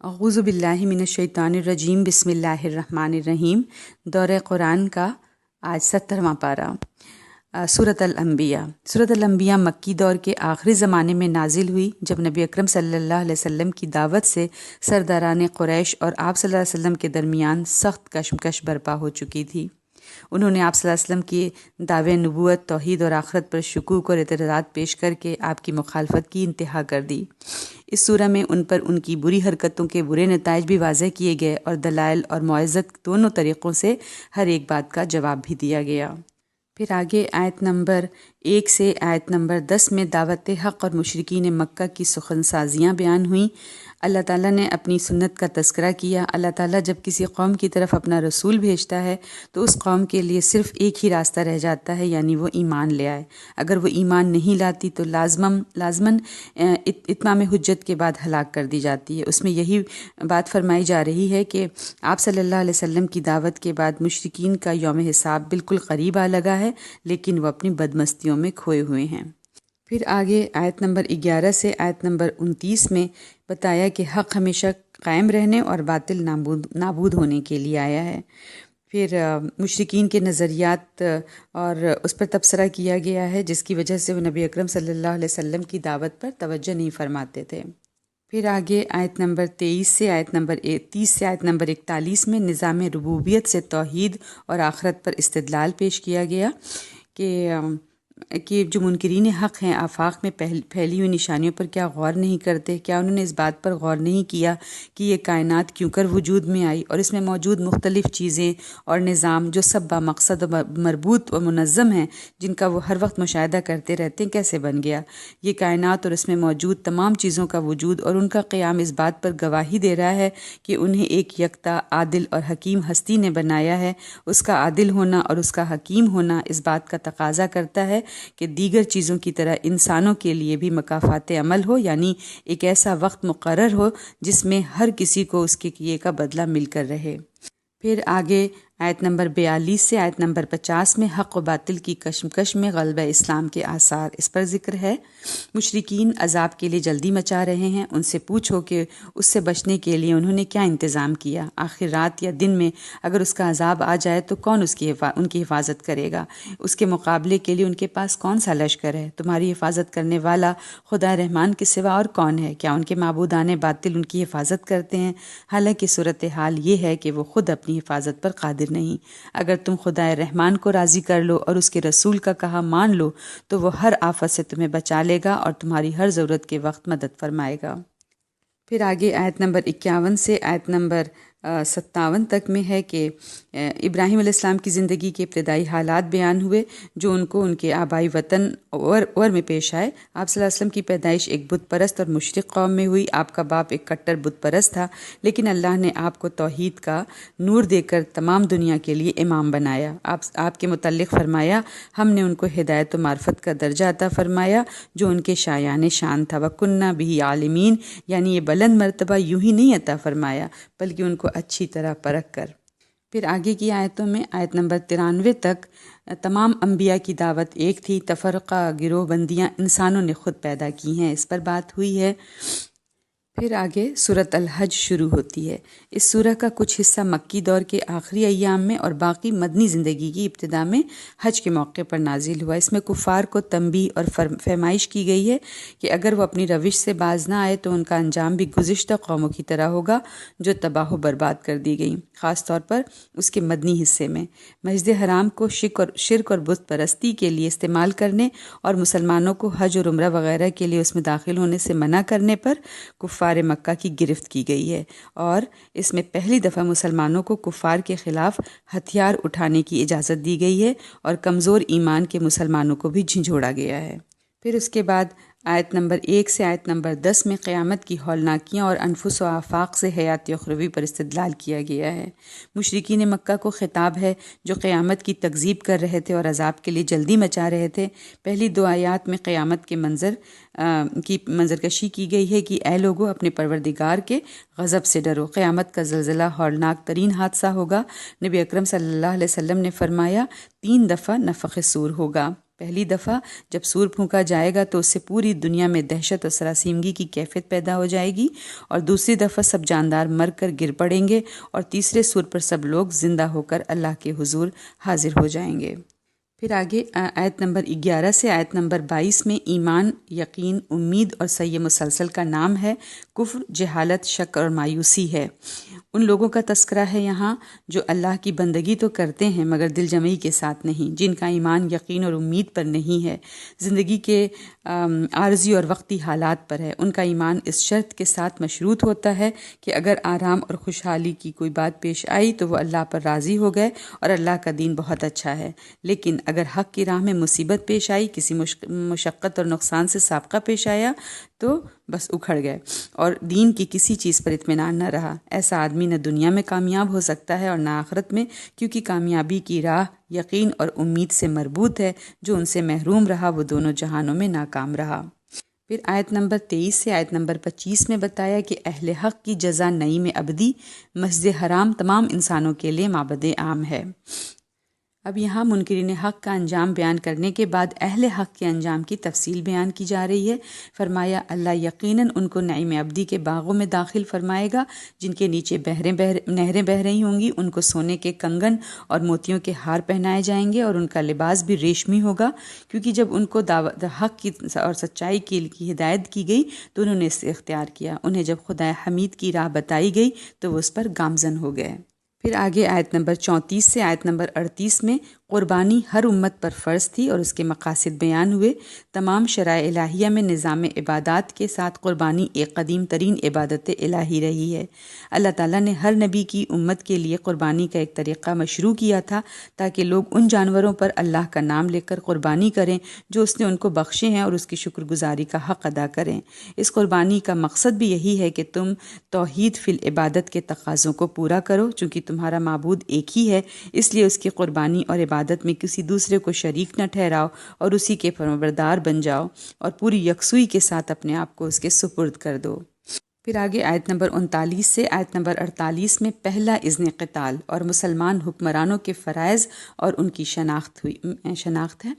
اعوذ باللہ من الشیطان الرجیم بسم اللہ الرحمن الرحیم۔ دورہ قرآن کا آج 70واں پارہ، سورۃ الانبیاء۔ سورۃ الانبیاء مکی دور کے آخری زمانے میں نازل ہوئی، جب نبی اکرم صلی اللہ علیہ وسلم کی دعوت سے سرداران قریش اور آپ صلی اللہ علیہ وسلم کے درمیان سخت کشمکش برپا ہو چکی تھی۔ انہوں نے آپ صلی اللہ علیہ وسلم کی دعوے نبوت، توحید اور آخرت پر شکوک اور اعتراضات پیش کر کے آپ کی مخالفت کی انتہا کر دی۔ اس سورہ میں ان پر ان کی بری حرکتوں کے برے نتائج بھی واضح کیے گئے اور دلائل اور معزت دونوں طریقوں سے ہر ایک بات کا جواب بھی دیا گیا۔ پھر آگے آیت نمبر 1 سے آیت نمبر 10 میں دعوت حق اور مشرکین مکہ کی سخن سازیاں بیان ہوئیں۔ اللہ تعالیٰ نے اپنی سنت کا تذکرہ کیا۔ اللہ تعالیٰ جب کسی قوم کی طرف اپنا رسول بھیجتا ہے تو اس قوم کے لیے صرف ایک ہی راستہ رہ جاتا ہے، یعنی وہ ایمان لے آئے۔ اگر وہ ایمان نہیں لاتی تو لازماً اتمام حجت کے بعد ہلاک کر دی جاتی ہے۔ اس میں یہی بات فرمائی جا رہی ہے کہ آپ صلی اللہ علیہ وسلم کی دعوت کے بعد مشرکین کا یوم حساب بالکل قریب آ لگا ہے، لیکن وہ اپنی بدمستیوں میں کھوئے ہوئے ہیں۔ پھر آگے آیت نمبر 11 سے آیت نمبر 29 میں بتایا کہ حق ہمیشہ قائم رہنے اور باطل نابود ہونے کے لیے آیا ہے۔ پھر مشرکین کے نظریات اور اس پر تبصرہ کیا گیا ہے، جس کی وجہ سے وہ نبی اکرم صلی اللہ علیہ وسلم کی دعوت پر توجہ نہیں فرماتے تھے۔ پھر آگے آیت نمبر 23 سے آیت نمبر 30 سے آیت نمبر 41 میں نظام ربوبیت سے توحید اور آخرت پر استدلال پیش کیا گیا کہ جو منکرین حق ہیں آفاق میں پھیلی ہوئی نشانیوں پر کیا غور نہیں کرتے؟ کیا انہوں نے اس بات پر غور نہیں کیا کہ یہ کائنات کیوں کر وجود میں آئی اور اس میں موجود مختلف چیزیں اور نظام جو سب بامقصد و مربوط و منظم ہیں، جن کا وہ ہر وقت مشاہدہ کرتے رہتے ہیں، کیسے بن گیا؟ یہ کائنات اور اس میں موجود تمام چیزوں کا وجود اور ان کا قیام اس بات پر گواہی دے رہا ہے کہ انہیں ایک یکتا عادل اور حکیم ہستی نے بنایا ہے۔ اس کا عادل ہونا اور اس کا حکیم ہونا اس بات کا تقاضا کرتا ہے کہ دیگر چیزوں کی طرح انسانوں کے لیے بھی مکافات عمل ہو، یعنی ایک ایسا وقت مقرر ہو جس میں ہر کسی کو اس کے کیے کا بدلہ مل کر رہے۔ پھر آگے آیت نمبر 42 سے آیت نمبر 50 میں حق و باطل کی کشمکش میں غلبہ اسلام کے آثار، اس پر ذکر ہے۔ مشرکین عذاب کے لیے جلدی مچا رہے ہیں، ان سے پوچھو کہ اس سے بچنے کے لیے انہوں نے کیا انتظام کیا؟ آخر رات یا دن میں اگر اس کا عذاب آ جائے تو کون ان کی حفاظت کرے گا؟ اس کے مقابلے کے لیے ان کے پاس کون سا لشکر ہے؟ تمہاری حفاظت کرنے والا خدا رحمان کے سوا اور کون ہے؟ کیا ان کے معبودان باطل ان کی حفاظت کرتے ہیں؟ حالانکہ صورتحال یہ ہے کہ وہ خود اپنی حفاظت پر قادر نہیں۔ اگر تم خدا رحمان کو راضی کر لو اور اس کے رسول کا کہا مان لو تو وہ ہر آفت سے تمہیں بچا لے گا اور تمہاری ہر ضرورت کے وقت مدد فرمائے گا۔ پھر آگے آیت نمبر 51 سے آیت نمبر 57 تک میں ہے کہ ابراہیم علیہ السلام کی زندگی کے ابتدائی حالات بیان ہوئے جو ان کو ان کے آبائی وطن اور میں پیش آئے۔ آپ صلی اللہ علیہ وسلم کی پیدائش ایک بت پرست اور مشرک قوم میں ہوئی۔ آپ کا باپ ایک کٹر بت پرست تھا، لیکن اللہ نے آپ کو توحید کا نور دے کر تمام دنیا کے لیے امام بنایا۔ آپ کے متعلق فرمایا، ہم نے ان کو ہدایت و معرفت کا درجہ عطا فرمایا جو ان کے شایان شان تھا۔ وَكُنَّا بِهِ عَالِمِينَ، یعنی یہ بلند مرتبہ یوں ہی نہیں عطا فرمایا بلکہ ان کو اچھی طرح پرکھ کر۔ پھر آگے کی آیتوں میں آیت نمبر 93 تک تمام انبیاء کی دعوت ایک تھی، تفرقہ گروہ بندیاں انسانوں نے خود پیدا کی ہیں، اس پر بات ہوئی ہے۔ پھر آگے سورۃ الحج شروع ہوتی ہے۔ اس سورہ کا کچھ حصہ مکی دور کے آخری ایام میں اور باقی مدنی زندگی کی ابتدا میں حج کے موقع پر نازل ہوا۔ اس میں کفار کو تنبیہ اور فرمائش کی گئی ہے کہ اگر وہ اپنی روش سے باز نہ آئے تو ان کا انجام بھی گزشتہ قوموں کی طرح ہوگا جو تباہ و برباد کر دی گئیں۔ خاص طور پر اس کے مدنی حصے میں مسجد حرام کو شرک اور بت پرستی کے لیے استعمال کرنے اور مسلمانوں کو حج اور عمرہ وغیرہ کے لیے اس میں داخل ہونے سے منع کرنے پر کفار مکہ کی گرفت کی گئی ہے، اور اس میں پہلی دفعہ مسلمانوں کو کفار کے خلاف ہتھیار اٹھانے کی اجازت دی گئی ہے اور کمزور ایمان کے مسلمانوں کو بھی جھنجھوڑا گیا ہے۔ پھر اس کے بعد آیت نمبر 1 سے آیت نمبر 10 میں قیامت کی ہولناکیاں اور انفس و آفاق سے حیات اخروی پر استدلال کیا گیا ہے۔ مشرکین مکہ کو خطاب ہے جو قیامت کی تکذیب کر رہے تھے اور عذاب کے لیے جلدی مچا رہے تھے۔ پہلی 2 آیات میں قیامت کے منظر کشی کی گئی ہے کہ اے لوگو اپنے پروردگار کے غضب سے ڈرو، قیامت کا زلزلہ ہولناک ترین حادثہ ہوگا۔ نبی اکرم صلی اللہ علیہ وسلم نے فرمایا 3 دفعہ نفخ صور ہوگا۔ پہلی دفعہ جب سور پھونکا جائے گا تو اس سے پوری دنیا میں دہشت اور سراسیمگی کی کیفیت پیدا ہو جائے گی، اور دوسری دفعہ سب جاندار مر کر گر پڑیں گے، اور تیسرے سور پر سب لوگ زندہ ہو کر اللہ کے حضور حاضر ہو جائیں گے۔ پھر آگے آیت نمبر 11 سے آیت نمبر 22 میں ایمان، یقین، امید اور سعی مسلسل کا نام ہے۔ کفر، جہالت، شک اور مایوسی ہے۔ ان لوگوں کا تذکرہ ہے یہاں جو اللہ کی بندگی تو کرتے ہیں مگر دل جمعی کے ساتھ نہیں، جن کا ایمان، یقین اور امید پر نہیں ہے، زندگی کے عارضی اور وقتی حالات پر ہے۔ ان کا ایمان اس شرط کے ساتھ مشروط ہوتا ہے کہ اگر آرام اور خوشحالی کی کوئی بات پیش آئی تو وہ اللہ پر راضی ہو گئے اور اللہ کا دین بہت اچھا ہے، لیکن اگر حق کی راہ میں مصیبت پیش آئی، کسی مشقت اور نقصان سے سابقہ پیش آیا تو بس اکھڑ گئے اور دین کی کسی چیز پر اطمینان نہ رہا۔ ایسا آدمی نہ دنیا میں کامیاب ہو سکتا ہے اور نہ آخرت میں، کیونکہ کامیابی کی راہ یقین اور امید سے مربوط ہے۔ جو ان سے محروم رہا وہ دونوں جہانوں میں ناکام رہا۔ پھر آیت نمبر 23 سے آیت نمبر 25 میں بتایا کہ اہل حق کی جزا نعیم ابدی، مسجد حرام تمام انسانوں کے لیے معبد عام ہے۔ اب یہاں منکرین حق کا انجام بیان کرنے کے بعد اہل حق کے انجام کی تفصیل بیان کی جا رہی ہے۔ فرمایا اللہ یقیناً ان کو نعیم ابدی کے باغوں میں داخل فرمائے گا جن کے نیچے نہریں بہہ رہی ہوں گی۔ ان کو سونے کے کنگن اور موتیوں کے ہار پہنائے جائیں گے اور ان کا لباس بھی ریشمی ہوگا، کیونکہ جب ان کو دعوت حق کی اور سچائی کی ہدایت کی گئی تو انہوں نے اسے اختیار کیا۔ انہیں جب خدا حمید کی راہ بتائی گئی تو وہ اس پر گامزن ہو گئے۔ پھر آگے آیت نمبر 34 سے آیت نمبر 38 میں قربانی ہر امت پر فرض تھی اور اس کے مقاصد بیان ہوئے۔ تمام شرائع الہیہ میں نظام عبادات کے ساتھ قربانی ایک قدیم ترین عبادت الہی رہی ہے۔ اللہ تعالیٰ نے ہر نبی کی امت کے لیے قربانی کا ایک طریقہ مشروع کیا تھا تاکہ لوگ ان جانوروں پر اللہ کا نام لے کر قربانی کریں جو اس نے ان کو بخشے ہیں اور اس کی شکر گزاری کا حق ادا کریں۔ اس قربانی کا مقصد بھی یہی ہے کہ تم توحید فی العبادت کے تقاضوں کو پورا کرو، چونکہ تمہارا معبود ایک ہی ہے، اس لیے اس کی قربانی اور عبادت میں کسی دوسرے کو شریک نہ ٹھہراؤ اور اسی کے فرمانبردار بن جاؤ اور پوری یکسوئی کے ساتھ اپنے آپ کو اس کے سپرد کر دو۔ پھر آگے آیت نمبر 39 سے آیت نمبر 48 میں پہلا اذن قتال اور مسلمان حکمرانوں کے فرائض اور ان کی شناخت ہے۔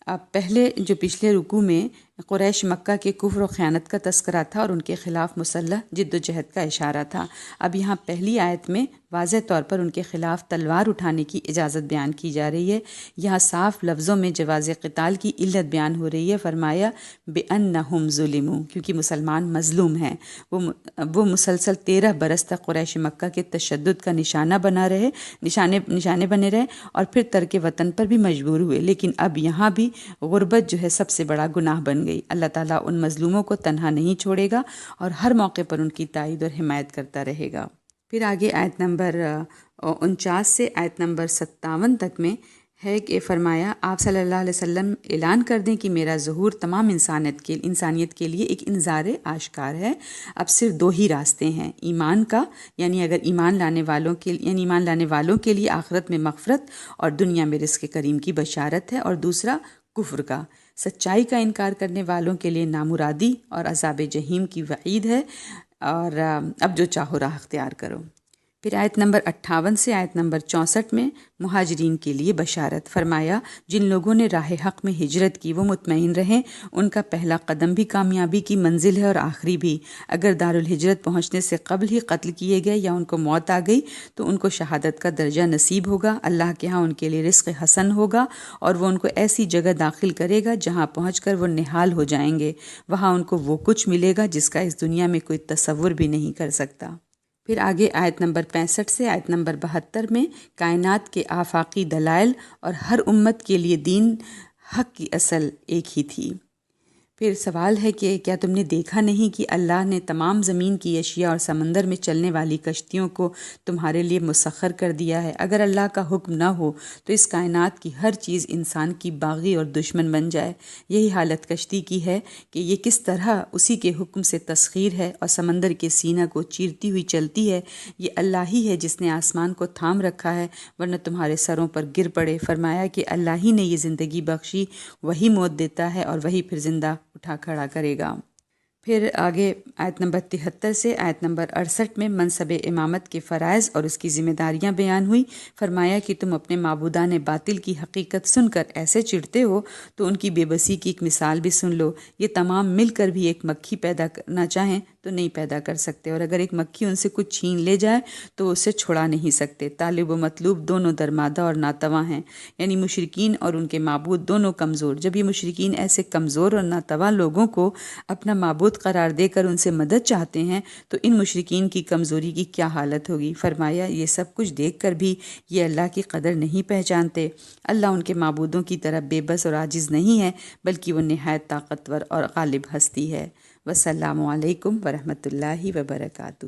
اب پہلے جو پچھلے رکوع میں قریش مکہ کے کفر و خیانت کا تذکرہ تھا اور ان کے خلاف مسلح جد و جہد کا اشارہ تھا۔ اب یہاں پہلی آیت میں واضح طور پر ان کے خلاف تلوار اٹھانے کی اجازت بیان کی جا رہی ہے۔ یہاں صاف لفظوں میں جواز قتال کی علت بیان ہو رہی ہے۔ فرمایا بِأَنَّهُمْ ظُلِمُوا، کیونکہ مسلمان مظلوم ہیں۔ وہ مسلسل 13 برس تک قریش مکہ کے تشدد کا نشانہ نشانے بنے رہے اور پھر ترک وطن پر بھی مجبور ہوئے، لیکن اب یہاں بھی غربت جو ہے سب سے بڑا گناہ بن گئی۔ اللہ تعالیٰ ان مظلوموں کو تنہا نہیں چھوڑے گا اور ہر موقع پر ان کی تائید اور حمایت کرتا رہے گا۔ پھر آگے آیت نمبر 49 سے آیت نمبر 57 تک میں ہے کہ فرمایا آپ صلی اللہ علیہ وسلم اعلان کر دیں کہ میرا ظہور تمام انسانیت کے لیے ایک انذار آشکار ہے۔ اب صرف 2 ہی راستے ہیں، ایمان کا، یعنی اگر ایمان لانے والوں کے لیے آخرت میں مغفرت اور دنیا میں رزق کریم کی بشارت ہے، اور دوسرا کفر کا، سچائی کا انکار کرنے والوں کے لیے نامرادی اور عذاب جہنم کی وعید ہے، اور اب جو چاہو راہ اختیار کرو۔ پھر آیت نمبر 58 سے آیت نمبر 64 میں مہاجرین کے لیے بشارت۔ فرمایا جن لوگوں نے راہ حق میں ہجرت کی وہ مطمئن رہیں، ان کا پہلا قدم بھی کامیابی کی منزل ہے اور آخری بھی۔ اگر دارالہجرت پہنچنے سے قبل ہی قتل کیے گئے یا ان کو موت آ گئی تو ان کو شہادت کا درجہ نصیب ہوگا۔ اللہ کے ہاں ان کے لیے رزق حسن ہوگا اور وہ ان کو ایسی جگہ داخل کرے گا جہاں پہنچ کر وہ نہال ہو جائیں گے۔ وہاں ان کو وہ کچھ ملے گا جس کا اس دنیا میں کوئی تصور بھی نہیں کر سکتا۔ پھر آگے آیت نمبر 65 سے آیت نمبر 72 میں کائنات کے آفاقی دلائل اور ہر امت کے لیے دین حق کی اصل ایک ہی تھی۔ پھر سوال ہے کہ کیا تم نے دیکھا نہیں کہ اللہ نے تمام زمین کی اشیاء اور سمندر میں چلنے والی کشتیوں کو تمہارے لیے مسخر کر دیا ہے؟ اگر اللہ کا حکم نہ ہو تو اس کائنات کی ہر چیز انسان کی باغی اور دشمن بن جائے۔ یہی حالت کشتی کی ہے کہ یہ کس طرح اسی کے حکم سے تسخیر ہے اور سمندر کے سینہ کو چیرتی ہوئی چلتی ہے۔ یہ اللہ ہی ہے جس نے آسمان کو تھام رکھا ہے ورنہ تمہارے سروں پر گر پڑے۔ فرمایا کہ اللہ ہی نے یہ زندگی بخشی، وہی موت دیتا ہے اور وہی پھر زندہ اٹھا کھڑا کرے گا۔ پھر آگے آیت نمبر 73 سے آیت نمبر 68 میں منصب امامت کے فرائض اور اس کی ذمہ داریاں بیان ہوئی۔ فرمایا کہ تم اپنے معبودان باطل کی حقیقت سن کر ایسے چڑھتے ہو تو ان کی بے بسی کی ایک مثال بھی سن لو۔ یہ تمام مل کر بھی ایک مکھی پیدا کرنا چاہیں تو نہیں پیدا کر سکتے، اور اگر ایک مکھی ان سے کچھ چھین لے جائے تو اسے چھڑا نہیں سکتے۔ طالب و مطلوب دونوں درمادہ اور ناتواں ہیں، یعنی مشرکین اور ان کے معبود دونوں کمزور۔ جب یہ مشرکین ایسے کمزور اور ناتواں لوگوں کو اپنا معبود قرار دے کر ان سے مدد چاہتے ہیں تو ان مشرکین کی کمزوری کی کیا حالت ہوگی۔ فرمایا یہ سب کچھ دیکھ کر بھی یہ اللہ کی قدر نہیں پہچانتے۔ اللہ ان کے معبودوں کی طرح بے بس اور عاجز نہیں ہے، بلکہ وہ نہایت طاقتور اور غالب ہستی ہے۔ والسلام علیکم ورحمۃ اللہ وبرکاتہ۔